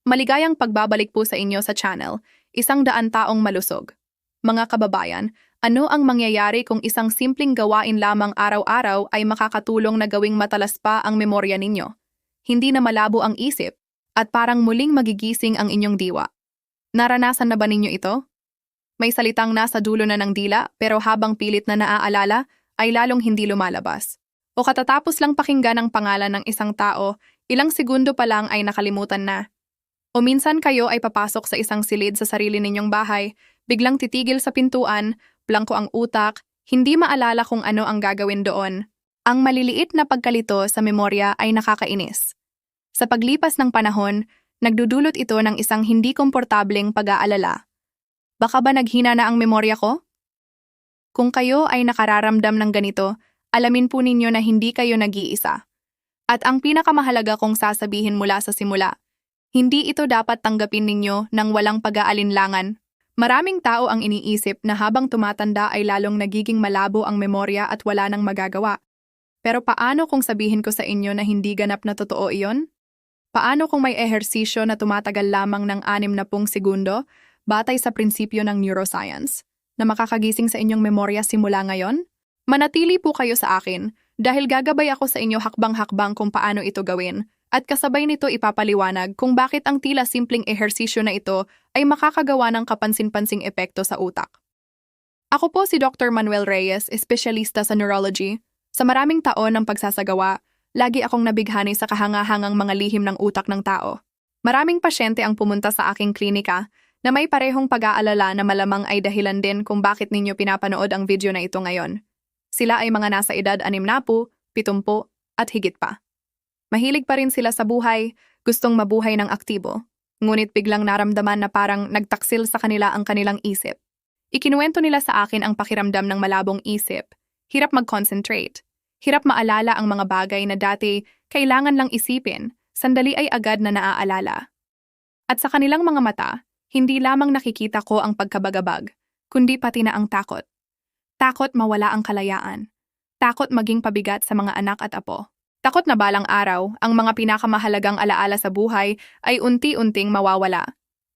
Maligayang pagbabalik po sa inyo sa channel, 100 taong malusog. Mga kababayan, ano ang mangyayari kung isang simpleng gawain lamang araw-araw ay makakatulong na gawing matalas pa ang memorya ninyo? Hindi na malabo ang isip, at parang muling magigising ang inyong diwa. Naranasan na ba ninyo ito? May salitang nasa dulo na ng dila pero habang pilit na naaalala ay lalong hindi lumalabas. O katatapos lang pakinggan ang pangalan ng isang tao, ilang segundo pa lang ay nakalimutan na. O minsan kayo ay papasok sa isang silid sa sarili ninyong bahay, biglang titigil sa pintuan, blanko ang utak, hindi maalala kung ano ang gagawin doon. Ang maliliit na pagkalito sa memorya ay nakakainis. Sa paglipas ng panahon, nagdudulot ito ng isang hindi komportableng pag-aalala. Baka ba naghina na ang memorya ko? Kung kayo ay nakararamdam ng ganito, alamin po ninyo na hindi kayo nag-iisa. At ang pinakamahalaga kong sasabihin mula sa simula, hindi ito dapat tanggapin ninyo ng walang pag-aalinlangan. Maraming tao ang iniisip na habang tumatanda ay lalong nagiging malabo ang memorya at wala nang magagawa. Pero paano kung sabihin ko sa inyo na hindi ganap na totoo iyon? Paano kung may ehersisyo na tumatagal lamang ng 60 segundo, batay sa prinsipyo ng neuroscience, na makakagising sa inyong memorya simula ngayon? Manatili po kayo sa akin dahil gagabay ako sa inyo hakbang-hakbang kung paano ito gawin. At kasabay nito ipapaliwanag kung bakit ang tila simpleng ehersisyo na ito ay makakagawa ng kapansin-pansing epekto sa utak. Ako po si Dr. Manuel Reyes, espesyalista sa neurology. Sa maraming taon ng pagsasagawa, lagi akong nabighani sa kahangahangang mga lihim ng utak ng tao. Maraming pasyente ang pumunta sa aking klinika na may parehong pag-aalala na malamang ay dahilan din kung bakit ninyo pinapanood ang video na ito ngayon. Sila ay mga nasa edad 60, 70 at higit pa. Mahilig pa rin sila sa buhay, gustong mabuhay ng aktibo. Ngunit biglang naramdaman na parang nagtaksil sa kanila ang kanilang isip. Ikinuwento nila sa akin ang pakiramdam ng malabong isip. Hirap mag-concentrate. Hirap maalala ang mga bagay na dati kailangan lang isipin, sandali ay agad na naaalala. At sa kanilang mga mata, hindi lamang nakikita ko ang pagkabagabag, kundi pati na ang takot. Takot mawala ang kalayaan. Takot maging pabigat sa mga anak at apo. Takot na balang araw, ang mga pinakamahalagang alaala sa buhay ay unti-unting mawawala.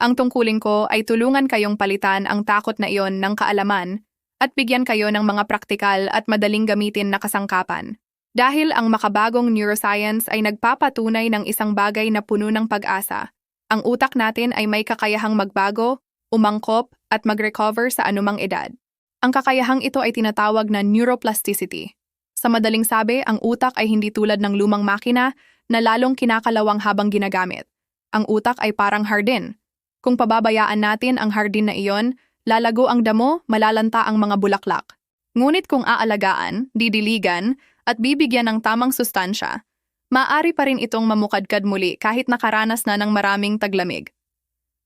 Ang tungkulin ko ay tulungan kayong palitan ang takot na iyon ng kaalaman at bigyan kayo ng mga praktikal at madaling gamitin na kasangkapan. Dahil ang makabagong neuroscience ay nagpapatunay ng isang bagay na puno ng pag-asa. Ang utak natin ay may kakayahang magbago, umangkop at mag-recover sa anumang edad. Ang kakayahang ito ay tinatawag na neuroplasticity. Sa madaling sabi, ang utak ay hindi tulad ng lumang makina na lalong kinakalawang habang ginagamit. Ang utak ay parang hardin. Kung pababayaan natin ang hardin na iyon, lalago ang damo, malalanta ang mga bulaklak. Ngunit kung aalagaan, didiligan, at bibigyan ng tamang sustansya, maaari pa rin itong mamukadkad muli kahit nakaranas na ng maraming taglamig.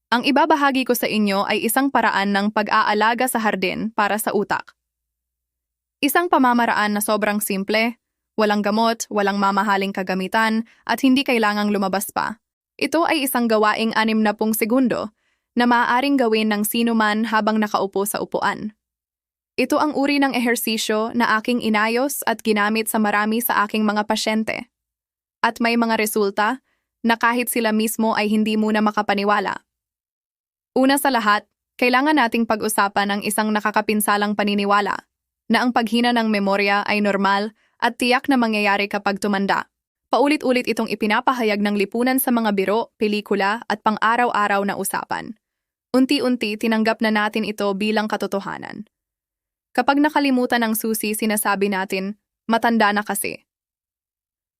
Ang ibabahagi ko sa inyo ay isang paraan ng pag-aalaga sa hardin para sa utak. Isang pamamaraan na sobrang simple, walang gamot, walang mamahaling kagamitan, at hindi kailangang lumabas pa. Ito ay isang gawaing 60 segundo na maaaring gawin ng sino man habang nakaupo sa upuan. Ito ang uri ng ehersisyo na aking inayos at ginamit sa marami sa aking mga pasyente. At may mga resulta na kahit sila mismo ay hindi muna makapaniwala. Una sa lahat, kailangan nating pag-usapan ang isang nakakapinsalang paniniwala na ang paghina ng memorya ay normal at tiyak na mangyayari kapag tumanda. Paulit-ulit itong ipinapahayag ng lipunan sa mga biro, pelikula at pang-araw-araw na usapan. Unti-unti tinanggap na natin ito bilang katotohanan. Kapag nakalimutan ang susi, sinasabi natin, matanda na kasi.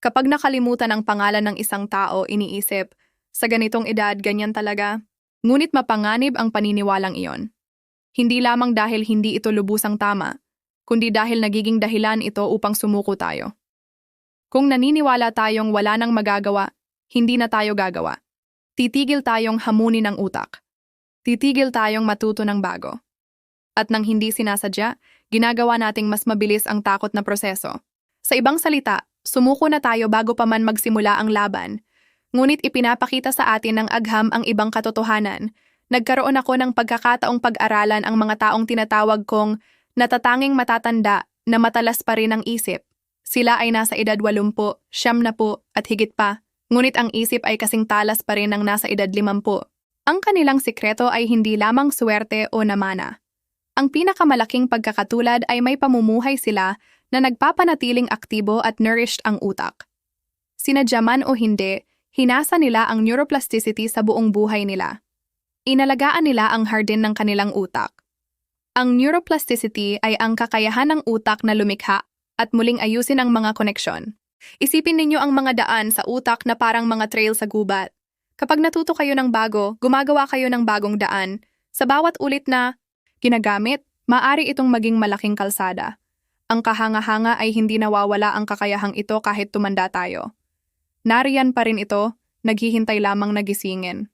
Kapag nakalimutan ang pangalan ng isang tao, iniisip, sa ganitong edad, ganyan talaga. Ngunit mapanganib ang paniniwalang iyon. Hindi lamang dahil hindi ito lubusang tama, kundi dahil nagiging dahilan ito upang sumuko tayo. Kung naniniwala tayong wala nang magagawa, hindi na tayo gagawa. Titigil tayong hamunin ang utak. Titigil tayong matuto ng bago. At nang hindi sinasadya, ginagawa nating mas mabilis ang takot na proseso. Sa ibang salita, sumuko na tayo bago pa man magsimula ang laban. Ngunit ipinapakita sa atin ng agham ang ibang katotohanan. Nagkaroon ako ng pagkakataong pag-aralan ang mga taong tinatawag kong natatanging matatanda na matalas pa rin ang isip. Sila ay nasa edad 80, 70 at higit pa, Ngunit ang isip ay kasing talas pa rin ng nasa edad 50. Ang kanilang sikreto ay hindi lamang swerte o namana. Ang pinakamalaking pagkakatulad ay may pamumuhay sila na nagpapanatiling aktibo at nourished ang utak. Sinadya man o hindi, hinasa nila ang neuroplasticity sa buong buhay nila. Inalagaan nila ang hardin ng kanilang utak. Ang neuroplasticity ay ang kakayahan ng utak na lumikha at muling ayusin ang mga koneksyon. Isipin ninyo ang mga daan sa utak na parang mga trail sa gubat. Kapag natuto kayo ng bago, gumagawa kayo ng bagong daan. Sa bawat ulit na ginagamit, maaari itong maging malaking kalsada. Ang kahanga-hanga ay hindi nawawala ang kakayahang ito kahit tumanda tayo. Nariyan pa rin ito, naghihintay lamang nagisingin.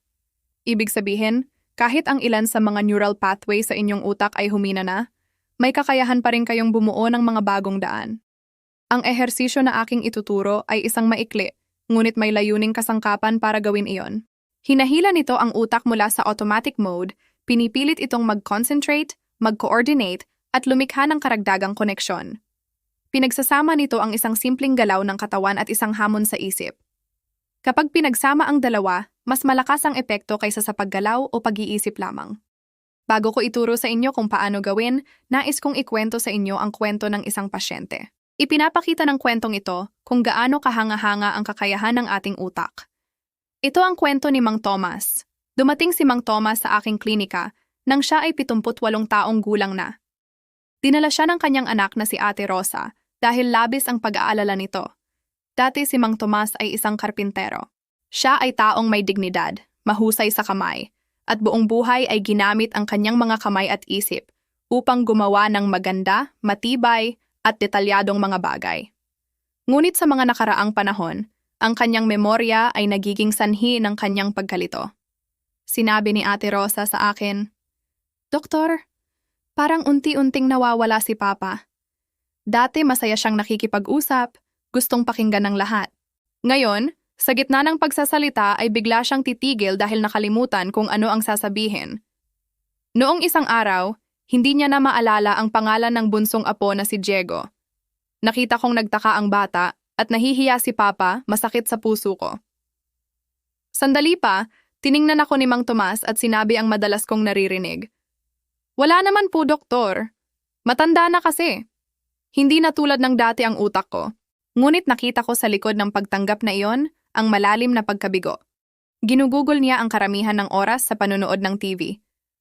Ibig sabihin, kahit ang ilan sa mga neural pathway sa inyong utak ay humina na, may kakayahan pa rin kayong bumuo ng mga bagong daan. Ang ehersisyo na aking ituturo ay isang maikli, ngunit may layuning kasangkapan para gawin iyon. Hinahila nito ang utak mula sa automatic mode, pinipilit itong mag-concentrate, mag-coordinate, at lumikha ng karagdagang koneksyon. Pinagsasama nito ang isang simpleng galaw ng katawan at isang hamon sa isip. Kapag pinagsama ang dalawa, mas malakas ang epekto kaysa sa paggalaw o pag-iisip lamang. Bago ko ituro sa inyo kung paano gawin, nais kong ikwento sa inyo ang kwento ng isang pasyente. Ipinapakita ng kwentong ito kung gaano kahanga-hanga ang kakayahan ng ating utak. Ito ang kwento ni Mang Thomas. Dumating si Mang Thomas sa aking klinika nang siya ay 78 taong gulang na. Dinala siya ng kanyang anak na si Ate Rosa dahil labis ang pag-aalala nito. Dati si Mang Tomas ay isang karpintero. Siya ay taong may dignidad, mahusay sa kamay, at buong buhay ay ginamit ang kanyang mga kamay at isip upang gumawa ng maganda, matibay, at detalyadong mga bagay. Ngunit sa mga nakaraang panahon, ang kanyang memorya ay nagiging sanhi ng kanyang pagkalito. Sinabi ni Ate Rosa sa akin, "Doktor, parang unti-unting nawawala si Papa. Dati masaya siyang nakikipag-usap, gustong pakinggan ng lahat. Ngayon, sa gitna ng pagsasalita ay bigla siyang titigil dahil nakalimutan kung ano ang sasabihin. Noong isang araw, hindi niya na maalala ang pangalan ng bunsong apo na si Diego. Nakita kong nagtaka ang bata at nahihiya si Papa, masakit sa puso ko." Sandali pa, tiningnan ako ni Mang Tomas at sinabi ang madalas kong naririnig. "Wala naman po, doktor. Matanda na kasi. Hindi na tulad ng dati ang utak ko." Ngunit nakita ko sa likod ng pagtanggap na iyon ang malalim na pagkabigo. Ginugugol niya ang karamihan ng oras sa panonood ng TV.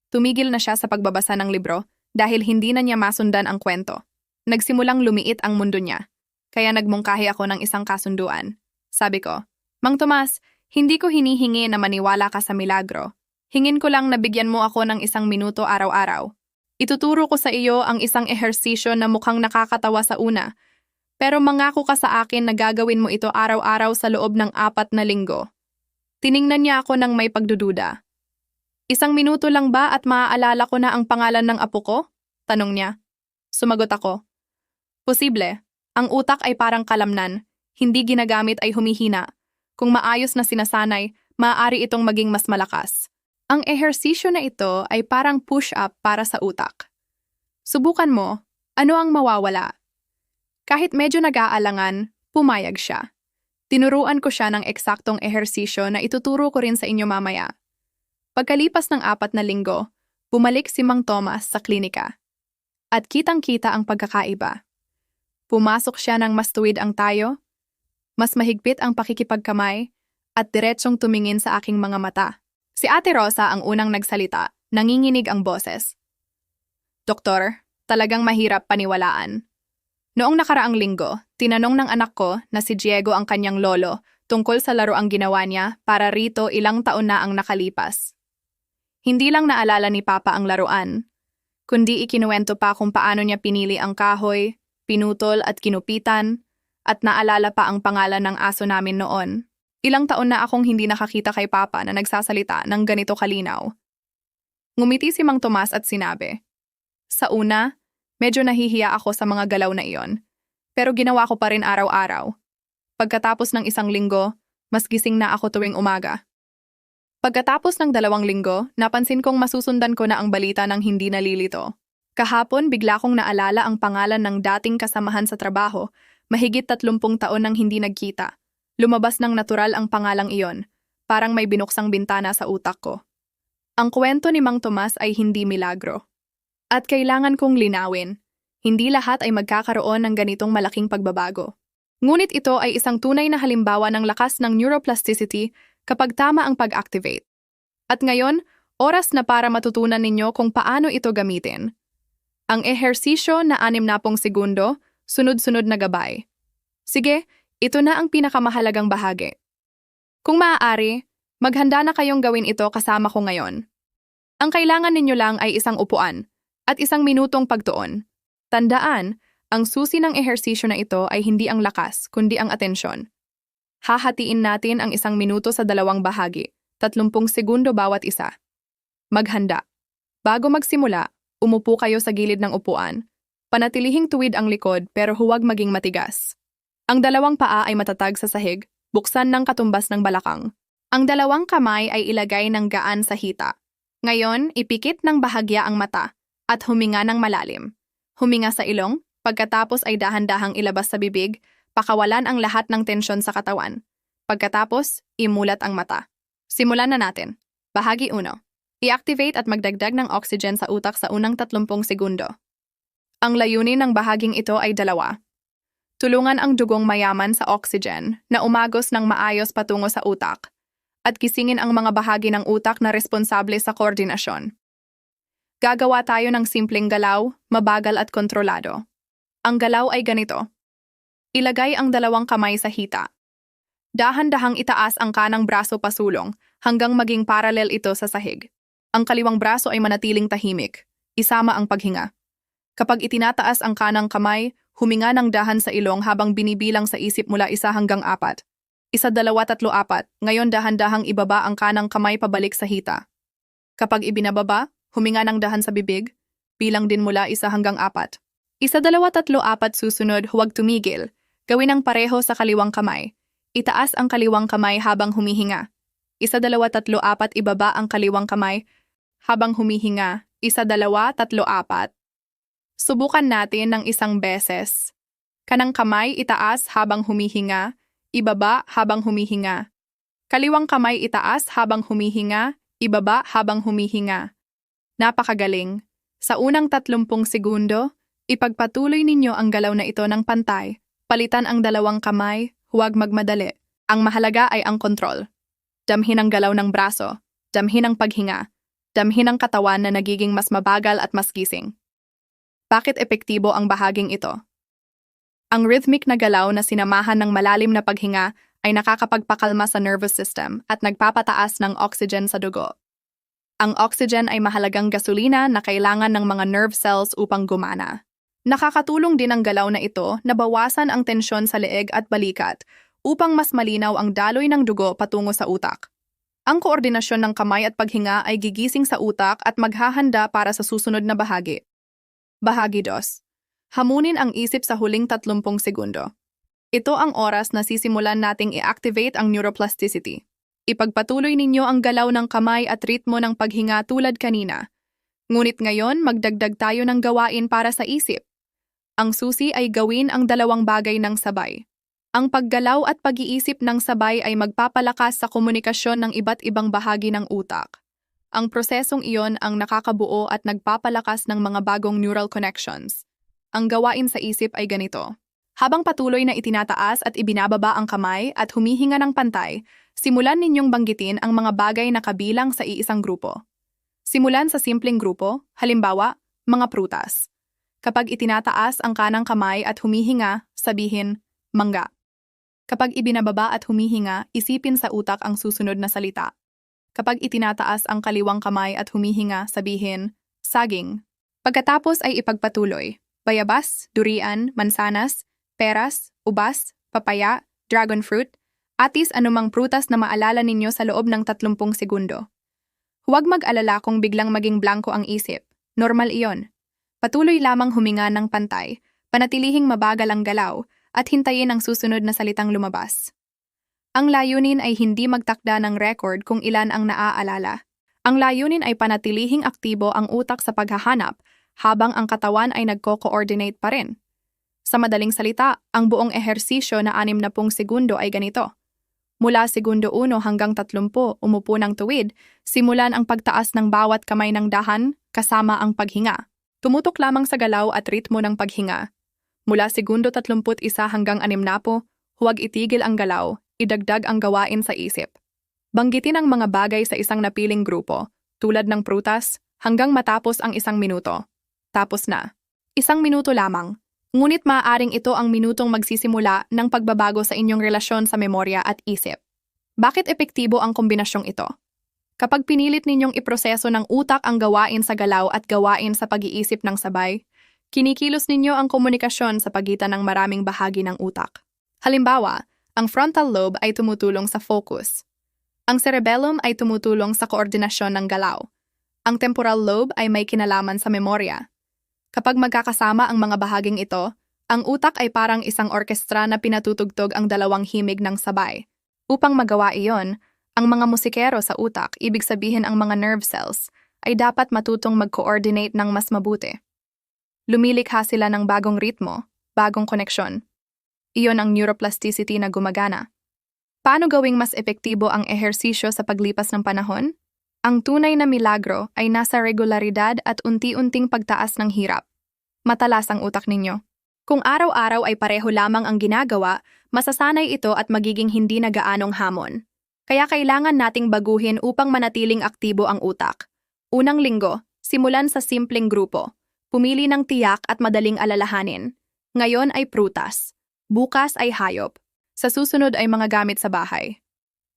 Tumigil na siya sa pagbabasa ng libro dahil hindi na niya masundan ang kwento. Nagsimulang lumiit ang mundo niya. Kaya nagmungkahi ako ng isang kasunduan. Sabi ko, "Mang Tomas, hindi ko hinihingi na maniwala ka sa milagro. Hingin ko lang na bigyan mo ako ng 1 minuto araw-araw. Ituturo ko sa iyo ang isang ehersisyo na mukhang nakakatawa sa una, pero mangako ka sa akin na gagawin mo ito araw-araw sa loob ng 4 na linggo." Tiningnan niya ako ng may pagdududa. "1 minuto lang ba at maaalala ko na ang pangalan ng apo ko?" Tanong niya. Sumagot ako, "Posible. Ang utak ay parang kalamnan. Hindi ginagamit ay humihina. Kung maayos na sinasanay, maaari itong maging mas malakas. Ang ehersisyo na ito ay parang push-up para sa utak. Subukan mo, ano ang mawawala?" Kahit medyo nag-aalangan, pumayag siya. Tinuruan ko siya ng eksaktong ehersisyo na ituturo ko rin sa inyo mamaya. Pagkalipas ng 4 na linggo, bumalik si Mang Thomas sa klinika. At kitang-kita ang pagkakaiba. Pumasok siya ng mas tuwid ang tayo, mas mahigpit ang pakikipagkamay, at diretsong tumingin sa aking mga mata. Si Ate Rosa ang unang nagsalita, nanginginig ang boses. "Doktor, talagang mahirap paniwalaan. Noong nakaraang linggo, tinanong ng anak ko na si Diego ang kanyang lolo tungkol sa laruang ginawa niya para rito ilang taon na ang nakalipas. Hindi lang naalala ni Papa ang laruan, kundi ikinuwento pa kung paano niya pinili ang kahoy, pinutol at kinupitan, at naalala pa ang pangalan ng aso namin noon. Ilang taon na akong hindi nakakita kay Papa na nagsasalita ng ganito kalinaw." Ngumiti si Mang Tomas at sinabi, "Sa una, medyo nahihiya ako sa mga galaw na iyon, pero ginawa ko pa rin araw-araw. Pagkatapos ng 1 linggo, mas gising na ako tuwing umaga. Pagkatapos ng 2 linggo, napansin kong masusundan ko na ang balita ng hindi nalilito. Kahapon, bigla kong naalala ang pangalan ng dating kasamahan sa trabaho, mahigit 30 taon nang hindi nagkita. Lumabas ng natural ang pangalang iyon, parang may binuksang bintana sa utak ko. Ang kwento ni Mang Tomas ay hindi milagro. At kailangan kong linawin, hindi lahat ay magkakaroon ng ganitong malaking pagbabago. Ngunit ito ay isang tunay na halimbawa ng lakas ng neuroplasticity kapag tama ang pag-activate. At ngayon, oras na para matutunan ninyo kung paano ito gamitin. Ang ehersisyo na 60 segundo, sunod-sunod na gabay. Sige, ito na ang pinakamahalagang bahagi. Kung maaari, maghanda na kayong gawin ito kasama ko ngayon. Ang kailangan ninyo lang ay isang upuan at 1 minutong pagtuon. Tandaan, ang susi ng ehersisyo na ito ay hindi ang lakas, kundi ang atensyon. Hahatiin natin ang 1 minuto sa 2 bahagi, 30 segundo bawat isa. Maghanda. Bago magsimula, umupo kayo sa gilid ng upuan. Panatilihing tuwid ang likod pero huwag maging matigas. Ang 2 paa ay matatag sa sahig, buksan ng katumbas ng balakang. Ang 2 kamay ay ilagay ng gaan sa hita. Ngayon, ipikit ng bahagya ang mata at huminga ng malalim. Huminga sa ilong, pagkatapos ay dahan-dahang ilabas sa bibig, pakawalan ang lahat ng tensyon sa katawan. Pagkatapos, imulat ang mata. Simulan na natin. Bahagi 1. I-activate at magdagdag ng oxygen sa utak sa unang 30 segundo. Ang layunin ng bahaging ito ay 2. Tulungan ang dugong mayaman sa oxygen na umagos ng maayos patungo sa utak at gisingin ang mga bahagi ng utak na responsable sa koordinasyon. Gagawa tayo ng simpleng galaw, mabagal at kontrolado. Ang galaw ay ganito. Ilagay ang 2 kamay sa hita. Dahan-dahang itaas ang kanang braso pasulong hanggang maging paralel ito sa sahig. Ang kaliwang braso ay manatiling tahimik. Isama ang paghinga. Kapag itinataas ang kanang kamay, huminga ng dahan sa ilong habang binibilang sa isip mula 1 hanggang 4. 1, 2, 3, 4. Ngayon dahan-dahang ibaba ang kanang kamay pabalik sa hita. Kapag ibinababa, huminga ng dahan sa bibig, bilang din mula 1 hanggang 4. 1, 2, 3, 4 susunod, huwag tumigil. Gawin ang pareho sa kaliwang kamay. Itaas ang kaliwang kamay habang humihinga. 1, 2, 3, 4 ibaba ang kaliwang kamay habang humihinga. 1, 2, 3, 4. Subukan natin ng 1 beses. Kanang kamay itaas habang humihinga, ibaba habang humihinga. Kaliwang kamay itaas habang humihinga, ibaba habang humihinga. Napakagaling. Sa unang 30 segundo, ipagpatuloy ninyo ang galaw na ito ng pantay. Palitan ang 2 kamay, huwag magmadali. Ang mahalaga ay ang kontrol. Damhin ang galaw ng braso, damhin ang paghinga, damhin ang katawan na nagiging mas mabagal at mas gising. Bakit epektibo ang bahaging ito? Ang rhythmic na galaw na sinamahan ng malalim na paghinga ay nakakapagpakalma sa nervous system at nagpapataas ng oxygen sa dugo. Ang oxygen ay mahalagang gasolina na kailangan ng mga nerve cells upang gumana. Nakakatulong din ang galaw na ito na bawasan ang tensyon sa leeg at balikat upang mas malinaw ang daloy ng dugo patungo sa utak. Ang koordinasyon ng kamay at paghinga ay gigising sa utak at maghahanda para sa susunod na bahagi. Bahagi 2. Hamunin ang isip sa huling 30 segundo. Ito ang oras na sisimulan nating i-activate ang neuroplasticity. Ipagpatuloy ninyo ang galaw ng kamay at ritmo ng paghinga tulad kanina. Ngunit ngayon, magdagdag tayo ng gawain para sa isip. Ang susi ay gawin ang 2 bagay ng sabay. Ang paggalaw at pag-iisip ng sabay ay magpapalakas sa komunikasyon ng iba't ibang bahagi ng utak. Ang prosesong iyon ang nakakabuo at nagpapalakas ng mga bagong neural connections. Ang gawain sa isip ay ganito. Habang patuloy na itinataas at ibinababa ang kamay at humihinga ng pantay, simulan ninyong banggitin ang mga bagay na kabilang sa iisang grupo. Simulan sa simpleng grupo, halimbawa, mga prutas. Kapag itinataas ang kanang kamay at humihinga, sabihin, mangga. Kapag ibinababa at humihinga, isipin sa utak ang susunod na salita. Kapag itinataas ang kaliwang kamay at humihinga, sabihin, saging. Pagkatapos ay ipagpatuloy, bayabas, durian, mansanas, peras, ubas, papaya, dragon fruit, atis anumang prutas na maalala ninyo sa loob ng 30 segundo. Huwag mag-alala kung biglang maging blanko ang isip. Normal iyon. Patuloy lamang huminga ng pantay, panatilihing mabagal ang galaw, at hintayin ang susunod na salitang lumabas. Ang layunin ay hindi magtakda ng record kung ilan ang naaalala. Ang layunin ay panatilihing aktibo ang utak sa paghahanap habang ang katawan ay nagko-coordinate pa rin. Sa madaling salita, ang buong ehersisyo na 60 segundo ay ganito. Mula segundo 1 hanggang 30, umupo ng tuwid, simulan ang pagtaas ng bawat kamay ng dahan kasama ang paghinga. Tumutok lamang sa galaw at ritmo ng paghinga. Mula segundo 31 hanggang 60, huwag itigil ang galaw, idagdag ang gawain sa isip. Banggitin ang mga bagay sa isang napiling grupo, tulad ng prutas, hanggang matapos ang 1 minuto. Tapos na. 1 minuto lamang. Ngunit maaaring ito ang minutong magsisimula ng pagbabago sa inyong relasyon sa memorya at isip. Bakit epektibo ang kombinasyong ito? Kapag pinilit ninyong iproseso ng utak ang gawain sa galaw at gawain sa pag-iisip ng sabay, kinikilos ninyo ang komunikasyon sa pagitan ng maraming bahagi ng utak. Halimbawa, ang frontal lobe ay tumutulong sa focus. Ang cerebellum ay tumutulong sa koordinasyon ng galaw. Ang temporal lobe ay may kinalaman sa memorya. Kapag magkakasama ang mga bahaging ito, ang utak ay parang isang orkestra na pinatutugtog ang dalawang himig ng sabay. Upang magawa iyon, ang mga musikero sa utak, ibig sabihin ang mga nerve cells, ay dapat matutong mag-coordinate ng mas mabuti. Lumilikha sila ng bagong ritmo, bagong koneksyon. Iyon ang neuroplasticity na gumagana. Paano gawing mas epektibo ang ehersisyo sa paglipas ng panahon? Ang tunay na milagro ay nasa regularidad at unti-unting pagtaas ng hirap. Matalas ang utak ninyo. Kung araw-araw ay pareho lamang ang ginagawa, masasanay ito at magiging hindi na gaanong hamon. Kaya kailangan nating baguhin upang manatiling aktibo ang utak. Unang linggo, simulan sa simpleng grupo. Pumili ng tiyak at madaling alalahanin. Ngayon ay prutas. Bukas ay hayop. Sa susunod ay mga gamit sa bahay.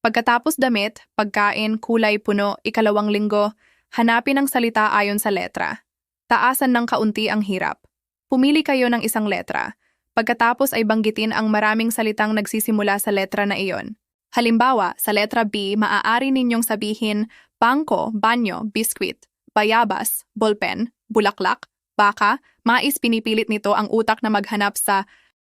Pagkatapos damit, pagkain, kulay, puno, 2 linggo, hanapin ang salita ayon sa letra. Taasan ng kaunti ang hirap. Pumili kayo ng 1 letra. Pagkatapos ay banggitin ang maraming salitang nagsisimula sa letra na iyon. Halimbawa, sa letra B, maaari ninyong sabihin bangko, banyo, biskwit, bayabas, bolpen, bulaklak, baka, mais. Pinipilit nito ang utak na maghanap sa